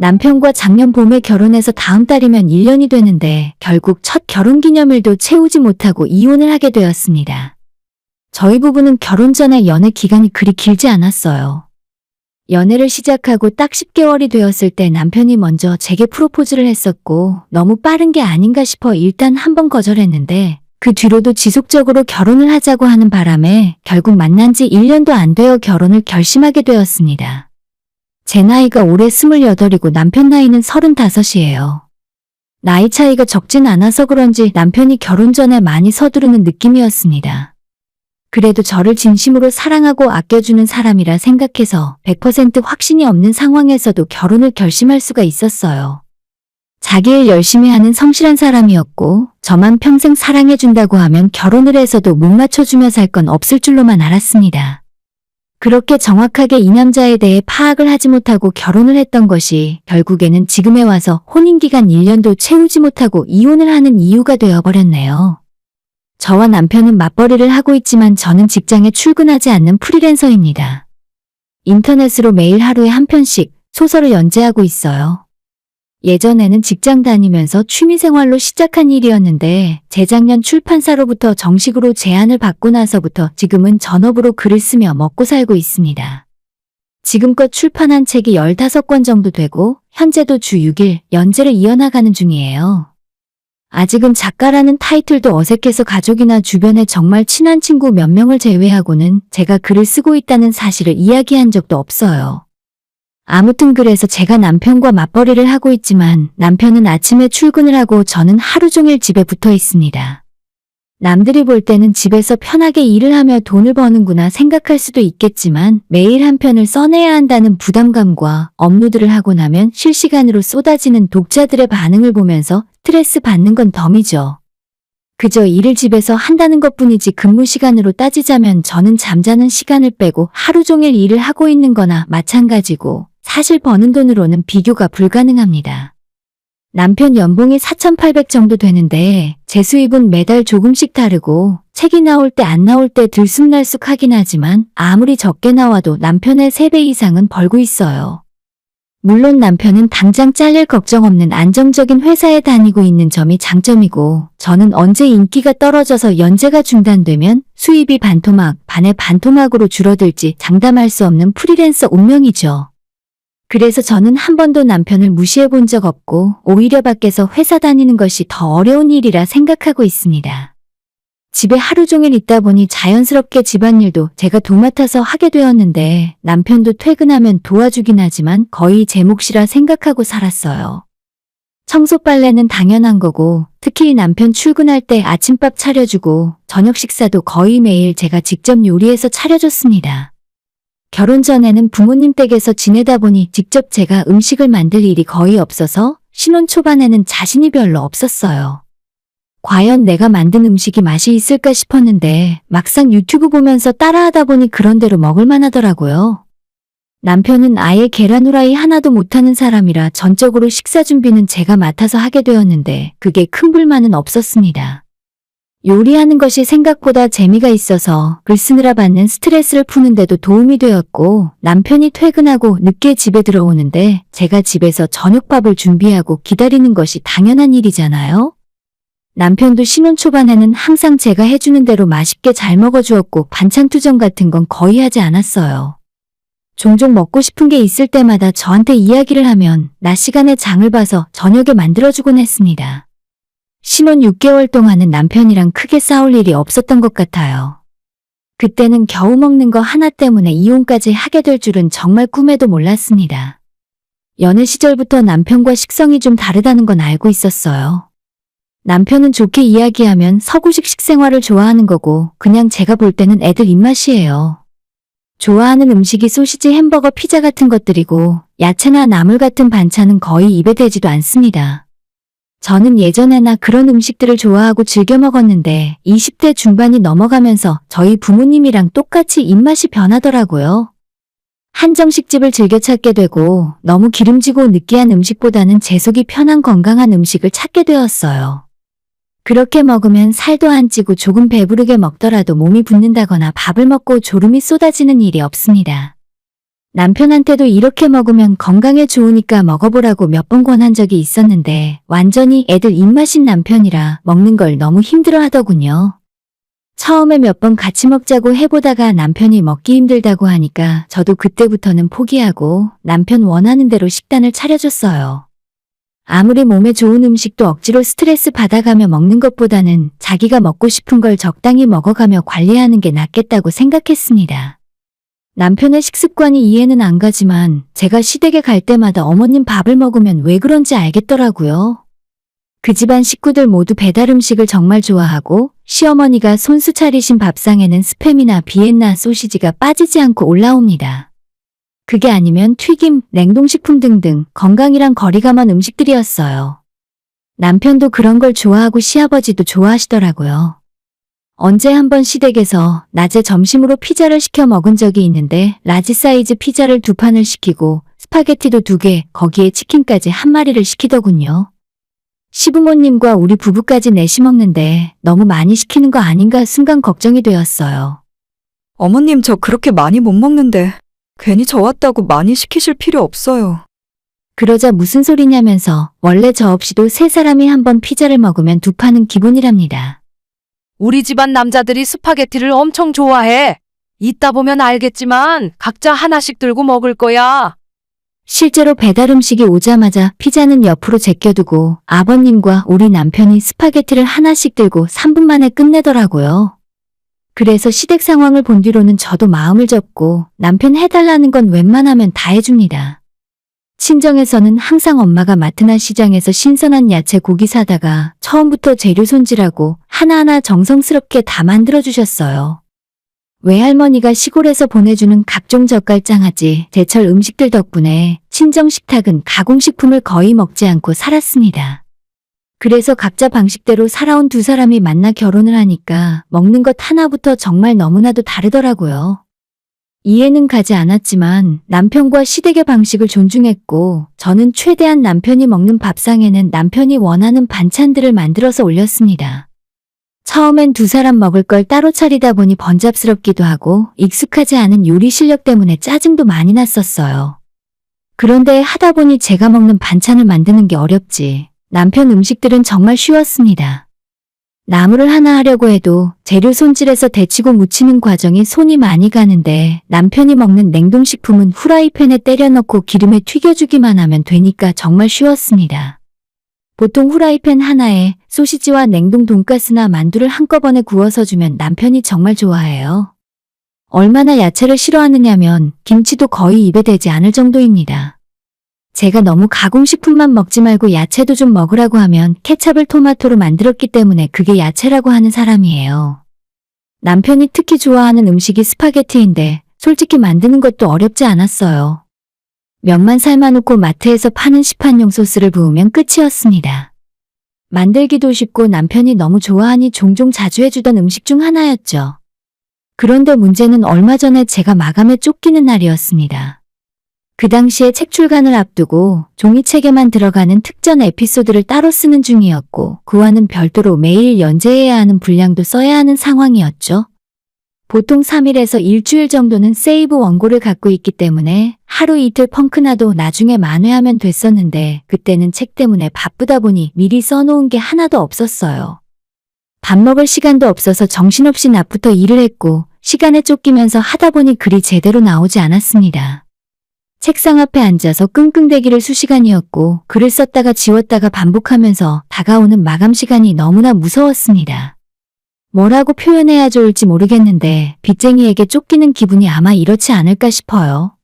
남편과 작년 봄에 결혼해서 다음 달이면 1년이 되는데 결국 첫 결혼기념일도 채우지 못하고 이혼을 하게 되었습니다. 저희 부부는 결혼 전에 연애 기간이 그리 길지 않았어요. 연애를 시작하고 딱 10개월이 되었을 때 남편이 먼저 제게 프로포즈를 했었고 너무 빠른 게 아닌가 싶어 일단 한번 거절했는데 그 뒤로도 지속적으로 결혼을 하자고 하는 바람에 결국 만난 지 1년도 안 되어 결혼을 결심하게 되었습니다. 제 나이가 올해 28이고 남편 나이는 35이에요. 나이 차이가 적진 않아서 그런지 남편이 결혼 전에 많이 서두르는 느낌이었습니다. 그래도 저를 진심으로 사랑하고 아껴주는 사람이라 생각해서 100% 확신이 없는 상황에서도 결혼을 결심할 수가 있었어요. 자기 일 열심히 하는 성실한 사람이었고 저만 평생 사랑해준다고 하면 결혼을 해서도 못 맞춰주며 살 건 없을 줄로만 알았습니다. 그렇게 정확하게 이 남자에 대해 파악을 하지 못하고 결혼을 했던 것이 결국에는 지금에 와서 혼인기간 1년도 채우지 못하고 이혼을 하는 이유가 되어버렸네요. 저와 남편은 맞벌이를 하고 있지만 저는 직장에 출근하지 않는 프리랜서입니다. 인터넷으로 매일 하루에 한 편씩 소설을 연재하고 있어요. 예전에는 직장 다니면서 취미생활로 시작한 일이었는데 재작년 출판사로부터 정식으로 제안을 받고 나서부터 지금은 전업으로 글을 쓰며 먹고 살고 있습니다. 지금껏 출판한 책이 15권 정도 되고 현재도 주 6일 연재를 이어나가는 중이에요. 아직은 작가라는 타이틀도 어색해서 가족이나 주변에 정말 친한 친구 몇 명을 제외하고는 제가 글을 쓰고 있다는 사실을 이야기한 적도 없어요. 아무튼 그래서 제가 남편과 맞벌이를 하고 있지만 남편은 아침에 출근을 하고 저는 하루 종일 집에 붙어 있습니다. 남들이 볼 때는 집에서 편하게 일을 하며 돈을 버는구나 생각할 수도 있겠지만 매일 한 편을 써내야 한다는 부담감과 업로드를 하고 나면 실시간으로 쏟아지는 독자들의 반응을 보면서 스트레스 받는 건 덤이죠. 그저 일을 집에서 한다는 것뿐이지 근무 시간으로 따지자면 저는 잠자는 시간을 빼고 하루 종일 일을 하고 있는 거나 마찬가지고 사실 버는 돈으로는 비교가 불가능합니다. 남편 연봉이 4,800 정도 되는데 제 수입은 매달 조금씩 다르고 책이 나올 때 안 나올 때 들쑥날쑥 하긴 하지만 아무리 적게 나와도 남편의 3배 이상은 벌고 있어요. 물론 남편은 당장 잘릴 걱정 없는 안정적인 회사에 다니고 있는 점이 장점이고 저는 언제 인기가 떨어져서 연재가 중단되면 수입이 반토막 반의 반토막으로 줄어들지 장담할 수 없는 프리랜서 운명이죠. 그래서 저는 한 번도 남편을 무시해 본 적 없고 오히려 밖에서 회사 다니는 것이 더 어려운 일이라 생각하고 있습니다. 집에 하루 종일 있다 보니 자연스럽게 집안일도 제가 도맡아서 하게 되었는데 남편도 퇴근하면 도와주긴 하지만 거의 제 몫이라 생각하고 살았어요. 청소 빨래는 당연한 거고 특히 남편 출근할 때 아침밥 차려주고 저녁 식사도 거의 매일 제가 직접 요리해서 차려줬습니다. 결혼 전에는 부모님 댁에서 지내다 보니 직접 제가 음식을 만들 일이 거의 없어서 신혼 초반에는 자신이 별로 없었어요. 과연 내가 만든 음식이 맛이 있을까 싶었는데 막상 유튜브 보면서 따라하다 보니 그런대로 먹을만 하더라고요. 남편은 아예 계란 후라이 하나도 못하는 사람이라 전적으로 식사 준비는 제가 맡아서 하게 되었는데 그게 큰 불만은 없었습니다. 요리하는 것이 생각보다 재미가 있어서 글 쓰느라 받는 스트레스를 푸는데도 도움이 되었고 남편이 퇴근하고 늦게 집에 들어오는데 제가 집에서 저녁밥을 준비하고 기다리는 것이 당연한 일이잖아요. 남편도 신혼 초반에는 항상 제가 해주는 대로 맛있게 잘 먹어주었고 반찬 투정 같은 건 거의 하지 않았어요. 종종 먹고 싶은 게 있을 때마다 저한테 이야기를 하면 낮 시간에 장을 봐서 저녁에 만들어주곤 했습니다. 신혼 6개월 동안은 남편이랑 크게 싸울 일이 없었던 것 같아요. 그때는 겨우 먹는 거 하나 때문에 이혼까지 하게 될 줄은 정말 꿈에도 몰랐습니다. 연애 시절부터 남편과 식성이 좀 다르다는 건 알고 있었어요. 남편은 좋게 이야기하면 서구식 식생활을 좋아하는 거고 그냥 제가 볼 때는 애들 입맛이에요. 좋아하는 음식이 소시지, 햄버거, 피자 같은 것들이고 야채나 나물 같은 반찬은 거의 입에 대지도 않습니다. 저는 예전에나 그런 음식들을 좋아하고 즐겨 먹었는데 20대 중반이 넘어가면서 저희 부모님이랑 똑같이 입맛이 변하더라고요. 한정식집을 즐겨 찾게 되고 너무 기름지고 느끼한 음식보다는 제 속이 편한 건강한 음식을 찾게 되었어요. 그렇게 먹으면 살도 안 찌고 조금 배부르게 먹더라도 몸이 붓는다거나 밥을 먹고 졸음이 쏟아지는 일이 없습니다. 남편한테도 이렇게 먹으면 건강에 좋으니까 먹어보라고 몇 번 권한 적이 있었는데 완전히 애들 입맛인 남편이라 먹는 걸 너무 힘들어 하더군요. 처음에 몇 번 같이 먹자고 해보다가 남편이 먹기 힘들다고 하니까 저도 그때부터는 포기하고 남편 원하는 대로 식단을 차려줬어요. 아무리 몸에 좋은 음식도 억지로 스트레스 받아가며 먹는 것보다는 자기가 먹고 싶은 걸 적당히 먹어가며 관리하는 게 낫겠다고 생각했습니다. 남편의 식습관이 이해는 안 가지만 제가 시댁에 갈 때마다 어머님 밥을 먹으면 왜 그런지 알겠더라고요. 그 집안 식구들 모두 배달 음식을 정말 좋아하고 시어머니가 손수 차리신 밥상에는 스팸이나 비엔나 소시지가 빠지지 않고 올라옵니다. 그게 아니면 튀김, 냉동식품 등등 건강이랑 거리가 먼 음식들이었어요. 남편도 그런 걸 좋아하고 시아버지도 좋아하시더라고요. 언제 한번 시댁에서 낮에 점심으로 피자를 시켜 먹은 적이 있는데 라지 사이즈 피자를 2판을 시키고 스파게티도 2개, 거기에 치킨까지 1마리를 시키더군요. 시부모님과 우리 부부까지 넷이 먹는데 너무 많이 시키는 거 아닌가 순간 걱정이 되었어요. 어머님 저 그렇게 많이 못 먹는데 괜히 저 왔다고 많이 시키실 필요 없어요. 그러자 무슨 소리냐면서 원래 저 없이도 3사람이 한 번 피자를 먹으면 2판은 기본이랍니다. 우리 집안 남자들이 스파게티를 엄청 좋아해. 이따 보면 알겠지만 각자 하나씩 들고 먹을 거야. 실제로 배달 음식이 오자마자 피자는 옆으로 제껴두고 아버님과 우리 남편이 스파게티를 하나씩 들고 3분 만에 끝내더라고요. 그래서 시댁 상황을 본 뒤로는 저도 마음을 접고 남편 해달라는 건 웬만하면 다 해줍니다. 친정에서는 항상 엄마가 마트나 시장에서 신선한 야채 고기 사다가 처음부터 재료 손질하고 하나하나 정성스럽게 다 만들어주셨어요. 외할머니가 시골에서 보내주는 각종 젓갈장아찌, 제철 음식들 덕분에 친정 식탁은 가공식품을 거의 먹지 않고 살았습니다. 그래서 각자 방식대로 살아온 2사람이 만나 결혼을 하니까 먹는 것 하나부터 정말 너무나도 다르더라고요. 이해는 가지 않았지만 남편과 시댁의 방식을 존중했고 저는 최대한 남편이 먹는 밥상에는 남편이 원하는 반찬들을 만들어서 올렸습니다. 처음엔 2사람 먹을 걸 따로 차리다 보니 번잡스럽기도 하고 익숙하지 않은 요리 실력 때문에 짜증도 많이 났었어요. 그런데 하다 보니 제가 먹는 반찬을 만드는 게 어렵지 남편 음식들은 정말 쉬웠습니다. 나물을 하나 하려고 해도 재료 손질해서 데치고 무치는 과정이 손이 많이 가는데 남편이 먹는 냉동식품은 후라이팬에 때려 넣고 기름에 튀겨주기만 하면 되니까 정말 쉬웠습니다. 보통 후라이팬 하나에 소시지와 냉동 돈가스나 만두를 한꺼번에 구워서 주면 남편이 정말 좋아해요. 얼마나 야채를 싫어하느냐면 김치도 거의 입에 대지 않을 정도입니다. 제가 너무 가공식품만 먹지 말고 야채도 좀 먹으라고 하면 케찹을 토마토로 만들었기 때문에 그게 야채라고 하는 사람이에요. 남편이 특히 좋아하는 음식이 스파게티인데 솔직히 만드는 것도 어렵지 않았어요. 면만 삶아놓고 마트에서 파는 시판용 소스를 부으면 끝이었습니다. 만들기도 쉽고 남편이 너무 좋아하니 종종 자주 해주던 음식 중 하나였죠. 그런데 문제는 얼마 전에 제가 마감에 쫓기는 날이었습니다. 그 당시에 책 출간을 앞두고 종이책에만 들어가는 특전 에피소드를 따로 쓰는 중이었고 그와는 별도로 매일 연재해야 하는 분량도 써야 하는 상황이었죠. 보통 3일에서 일주일 정도는 세이브 원고를 갖고 있기 때문에 하루 이틀 펑크나도 나중에 만회하면 됐었는데 그때는 책 때문에 바쁘다 보니 미리 써놓은 게 하나도 없었어요. 밥 먹을 시간도 없어서 정신없이 낮부터 일을 했고 시간에 쫓기면서 하다 보니 글이 제대로 나오지 않았습니다. 책상 앞에 앉아서 끙끙대기를 수시간이었고 글을 썼다가 지웠다가 반복하면서 다가오는 마감 시간이 너무나 무서웠습니다. 뭐라고 표현해야 좋을지 모르겠는데 빚쟁이에게 쫓기는 기분이 아마 이렇지 않을까 싶어요.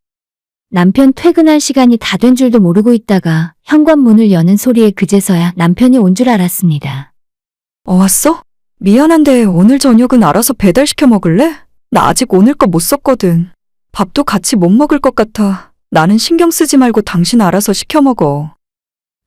남편 퇴근할 시간이 다 된 줄도 모르고 있다가 현관문을 여는 소리에 그제서야 남편이 온 줄 알았습니다. 왔어? 미안한데 오늘 저녁은 알아서 배달시켜 먹을래? 나 아직 오늘 거 못 썼거든. 밥도 같이 못 먹을 것 같아. 나는 신경 쓰지 말고 당신 알아서 시켜 먹어.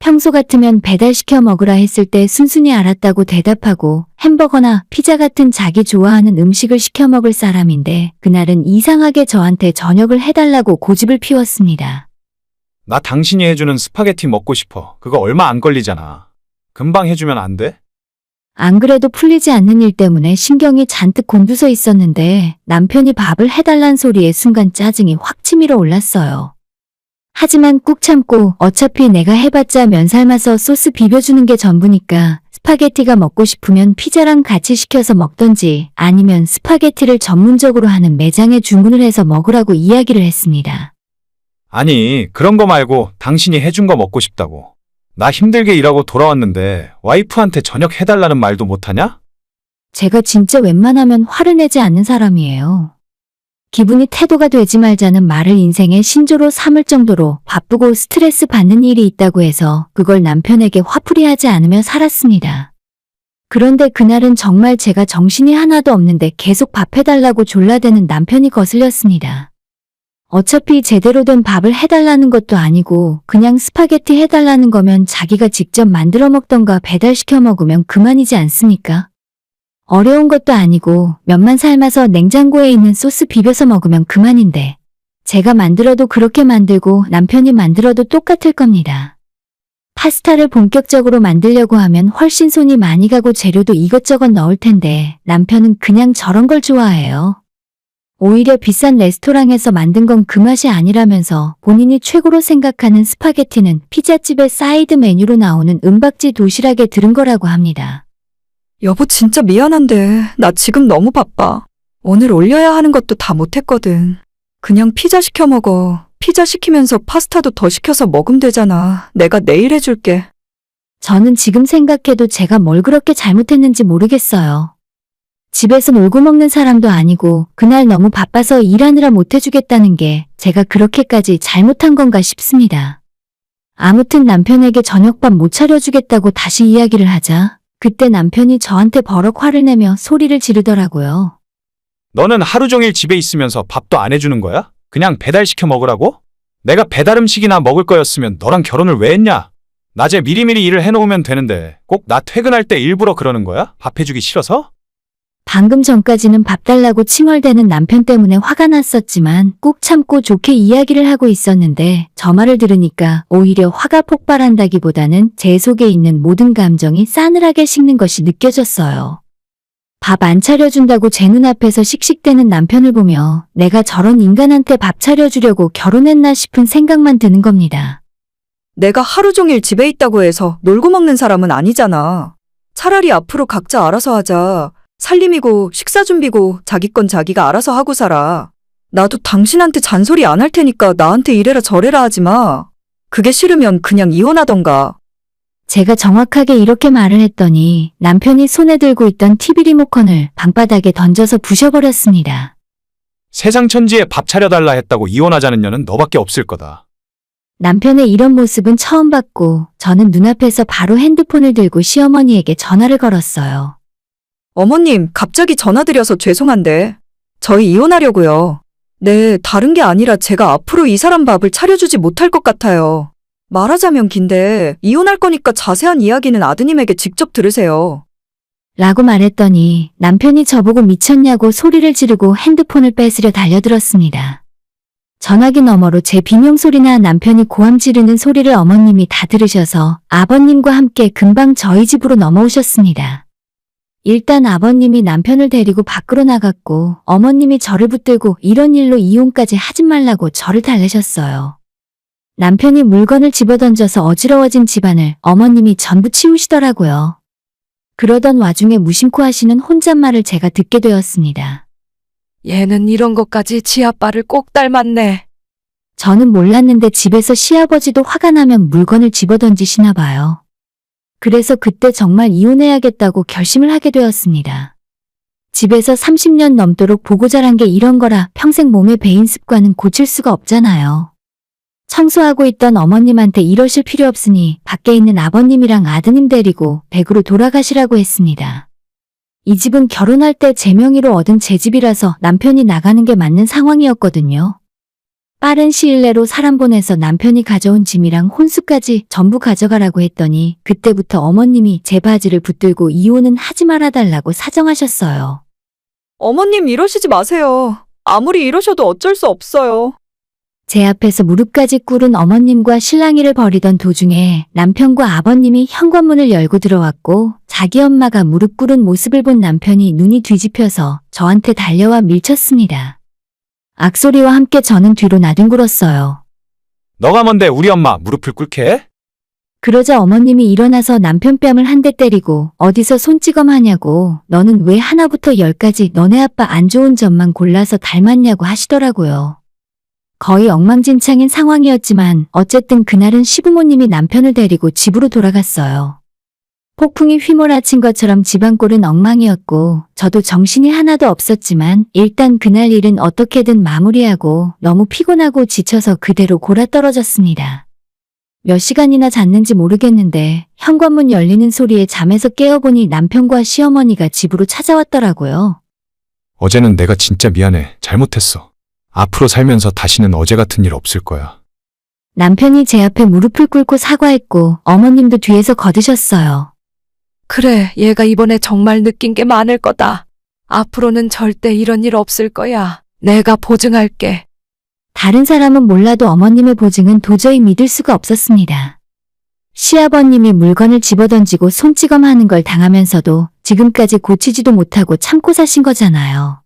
평소 같으면 배달시켜 먹으라 했을 때 순순히 알았다고 대답하고 햄버거나 피자 같은 자기 좋아하는 음식을 시켜 먹을 사람인데 그날은 이상하게 저한테 저녁을 해달라고 고집을 피웠습니다. 나 당신이 해주는 스파게티 먹고 싶어. 그거 얼마 안 걸리잖아. 금방 해주면 안 돼? 안 그래도 풀리지 않는 일 때문에 신경이 잔뜩 곤두서 있었는데 남편이 밥을 해달란 소리에 순간 짜증이 확 치밀어 올랐어요. 하지만 꾹 참고 어차피 내가 해봤자 면 삶아서 소스 비벼주는 게 전부니까 스파게티가 먹고 싶으면 피자랑 같이 시켜서 먹던지 아니면 스파게티를 전문적으로 하는 매장에 주문을 해서 먹으라고 이야기를 했습니다. 아니, 그런 거 말고 당신이 해준 거 먹고 싶다고. 나 힘들게 일하고 돌아왔는데 와이프한테 저녁 해달라는 말도 못하냐? 제가 진짜 웬만하면 화를 내지 않는 사람이에요. 기분이 태도가 되지 말자는 말을 인생의 신조로 삼을 정도로 바쁘고 스트레스 받는 일이 있다고 해서 그걸 남편에게 화풀이하지 않으며 살았습니다. 그런데 그날은 정말 제가 정신이 하나도 없는데 계속 밥 해달라고 졸라대는 남편이 거슬렸습니다. 어차피 제대로 된 밥을 해달라는 것도 아니고 그냥 스파게티 해달라는 거면 자기가 직접 만들어 먹던가 배달시켜 먹으면 그만이지 않습니까? 어려운 것도 아니고 면만 삶아서 냉장고에 있는 소스 비벼서 먹으면 그만인데 제가 만들어도 그렇게 만들고 남편이 만들어도 똑같을 겁니다. 파스타를 본격적으로 만들려고 하면 훨씬 손이 많이 가고 재료도 이것저것 넣을 텐데 남편은 그냥 저런 걸 좋아해요. 오히려 비싼 레스토랑에서 만든 건 그 맛이 아니라면서 본인이 최고로 생각하는 스파게티는 피자집의 사이드 메뉴로 나오는 은박지 도시락에 들은 거라고 합니다. 여보 진짜 미안한데 나 지금 너무 바빠. 오늘 올려야 하는 것도 다 못했거든. 그냥 피자 시켜 먹어. 피자 시키면서 파스타도 더 시켜서 먹으면 되잖아. 내가 내일 해줄게. 저는 지금 생각해도 제가 뭘 그렇게 잘못했는지 모르겠어요. 집에서 놀고 먹는 사람도 아니고 그날 너무 바빠서 일하느라 못해주겠다는 게 제가 그렇게까지 잘못한 건가 싶습니다. 아무튼 남편에게 저녁밥 못 차려주겠다고 다시 이야기를 하자 그때 남편이 저한테 버럭 화를 내며 소리를 지르더라고요. 너는 하루 종일 집에 있으면서 밥도 안 해주는 거야? 그냥 배달시켜 먹으라고? 내가 배달 음식이나 먹을 거였으면 너랑 결혼을 왜 했냐? 낮에 미리미리 일을 해놓으면 되는데 꼭 나 퇴근할 때 일부러 그러는 거야? 밥 해주기 싫어서? 방금 전까지는 밥 달라고 칭얼대는 남편 때문에 화가 났었지만 꾹 참고 좋게 이야기를 하고 있었는데 저 말을 들으니까 오히려 화가 폭발한다기보다는 제 속에 있는 모든 감정이 싸늘하게 식는 것이 느껴졌어요. 밥 안 차려준다고 제 눈앞에서 씩씩대는 남편을 보며 내가 저런 인간한테 밥 차려주려고 결혼했나 싶은 생각만 드는 겁니다. 내가 하루 종일 집에 있다고 해서 놀고 먹는 사람은 아니잖아. 차라리 앞으로 각자 알아서 하자. 살림이고 식사 준비고 자기 건 자기가 알아서 하고 살아. 나도 당신한테 잔소리 안 할 테니까 나한테 이래라 저래라 하지 마. 그게 싫으면 그냥 이혼하던가. 제가 정확하게 이렇게 말을 했더니 남편이 손에 들고 있던 TV 리모컨을 방바닥에 던져서 부셔버렸습니다. 세상 천지에 밥 차려달라 했다고 이혼하자는 년은 너밖에 없을 거다. 남편의 이런 모습은 처음 봤고 저는 눈앞에서 바로 핸드폰을 들고 시어머니에게 전화를 걸었어요. 어머님, 갑자기 전화드려서 죄송한데 저희 이혼하려고요. 네, 다른 게 아니라 제가 앞으로 이 사람 밥을 차려주지 못할 것 같아요. 말하자면 긴데 이혼할 거니까 자세한 이야기는 아드님에게 직접 들으세요. 라고 말했더니 남편이 저보고 미쳤냐고 소리를 지르고 핸드폰을 뺏으려 달려들었습니다. 전화기 너머로 제 비명소리나 남편이 고함 지르는 소리를 어머님이 다 들으셔서 아버님과 함께 금방 저희 집으로 넘어오셨습니다. 일단 아버님이 남편을 데리고 밖으로 나갔고 어머님이 저를 붙들고 이런 일로 이혼까지 하지 말라고 저를 달래셨어요. 남편이 물건을 집어던져서 어지러워진 집안을 어머님이 전부 치우시더라고요. 그러던 와중에 무심코 하시는 혼잣말을 제가 듣게 되었습니다. 얘는 이런 것까지 지아빠를 꼭 닮았네. 저는 몰랐는데 집에서 시아버지도 화가 나면 물건을 집어던지시나 봐요. 그래서 그때 정말 이혼해야겠다고 결심을 하게 되었습니다. 집에서 30년 넘도록 보고 자란 게 이런 거라 평생 몸에 배인 습관은 고칠 수가 없잖아요. 청소하고 있던 어머님한테 이러실 필요 없으니 밖에 있는 아버님이랑 아드님 데리고 댁으로 돌아가시라고 했습니다. 이 집은 결혼할 때 제 명의로 얻은 제 집이라서 남편이 나가는 게 맞는 상황이었거든요. 빠른 시일 내로 사람 보내서 남편이 가져온 짐이랑 혼수까지 전부 가져가라고 했더니 그때부터 어머님이 제 바지를 붙들고 이혼은 하지 말아달라고 사정하셨어요. 어머님 이러시지 마세요. 아무리 이러셔도 어쩔 수 없어요. 제 앞에서 무릎까지 꿇은 어머님과 실랑이를 벌이던 도중에 남편과 아버님이 현관문을 열고 들어왔고 자기 엄마가 무릎 꿇은 모습을 본 남편이 눈이 뒤집혀서 저한테 달려와 밀쳤습니다. 악소리와 함께 저는 뒤로 나뒹굴었어요. 너가 뭔데 우리 엄마 무릎을 꿇게 해? 그러자 어머님이 일어나서 남편 뺨을 한 대 때리고 어디서 손찌검하냐고 너는 왜 하나부터 열까지 너네 아빠 안 좋은 점만 골라서 닮았냐고 하시더라고요. 거의 엉망진창인 상황이었지만 어쨌든 그날은 시부모님이 남편을 데리고 집으로 돌아갔어요. 폭풍이 휘몰아친 것처럼 집안꼴은 엉망이었고 저도 정신이 하나도 없었지만 일단 그날 일은 어떻게든 마무리하고 너무 피곤하고 지쳐서 그대로 골아떨어졌습니다. 몇 시간이나 잤는지 모르겠는데 현관문 열리는 소리에 잠에서 깨어보니 남편과 시어머니가 집으로 찾아왔더라고요. 어제는 내가 진짜 미안해. 잘못했어. 앞으로 살면서 다시는 어제 같은 일 없을 거야. 남편이 제 앞에 무릎을 꿇고 사과했고 어머님도 뒤에서 거드셨어요. 그래, 얘가 이번에 정말 느낀 게 많을 거다. 앞으로는 절대 이런 일 없을 거야. 내가 보증할게. 다른 사람은 몰라도 어머님의 보증은 도저히 믿을 수가 없었습니다. 시아버님이 물건을 집어던지고 손찌검하는 걸 당하면서도 지금까지 고치지도 못하고 참고 사신 거잖아요.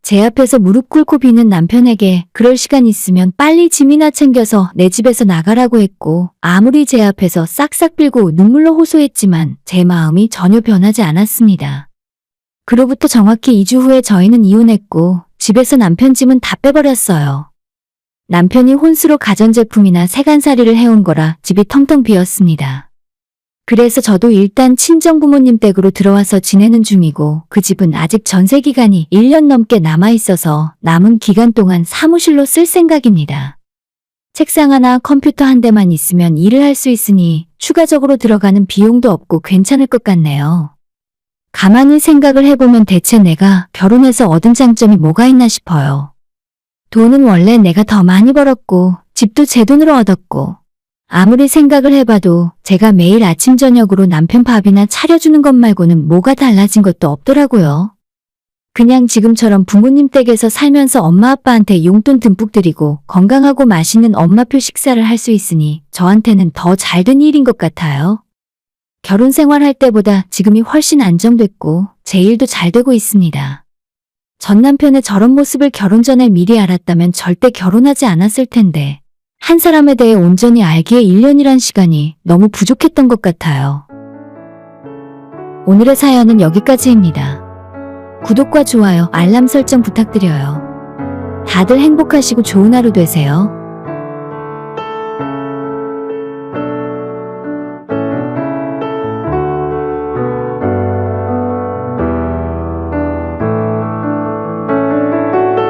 제 앞에서 무릎 꿇고 비는 남편에게 그럴 시간 있으면 빨리 짐이나 챙겨서 내 집에서 나가라고 했고 아무리 제 앞에서 싹싹 빌고 눈물로 호소했지만 제 마음이 전혀 변하지 않았습니다. 그로부터 정확히 2주 후에 저희는 이혼했고 집에서 남편 짐은 다 빼버렸어요. 남편이 혼수로 가전제품이나 세간살이를 해온 거라 집이 텅텅 비었습니다. 그래서 저도 일단 친정부모님 댁으로 들어와서 지내는 중이고 그 집은 아직 전세 기간이 1년 넘게 남아있어서 남은 기간 동안 사무실로 쓸 생각입니다. 책상 하나 컴퓨터 한 대만 있으면 일을 할 수 있으니 추가적으로 들어가는 비용도 없고 괜찮을 것 같네요. 가만히 생각을 해보면 대체 내가 결혼해서 얻은 장점이 뭐가 있나 싶어요. 돈은 원래 내가 더 많이 벌었고 집도 제 돈으로 얻었고 아무리 생각을 해봐도 제가 매일 아침 저녁으로 남편 밥이나 차려주는 것 말고는 뭐가 달라진 것도 없더라고요. 그냥 지금처럼 부모님 댁에서 살면서 엄마 아빠한테 용돈 듬뿍 드리고 건강하고 맛있는 엄마표 식사를 할 수 있으니 저한테는 더 잘된 일인 것 같아요. 결혼 생활할 때보다 지금이 훨씬 안정됐고 제 일도 잘 되고 있습니다. 전 남편의 저런 모습을 결혼 전에 미리 알았다면 절대 결혼하지 않았을 텐데 한 사람에 대해 온전히 알기에 1년이란 시간이 너무 부족했던 것 같아요. 오늘의 사연은 여기까지입니다. 구독과 좋아요, 알람 설정 부탁드려요. 다들 행복하시고 좋은 하루 되세요.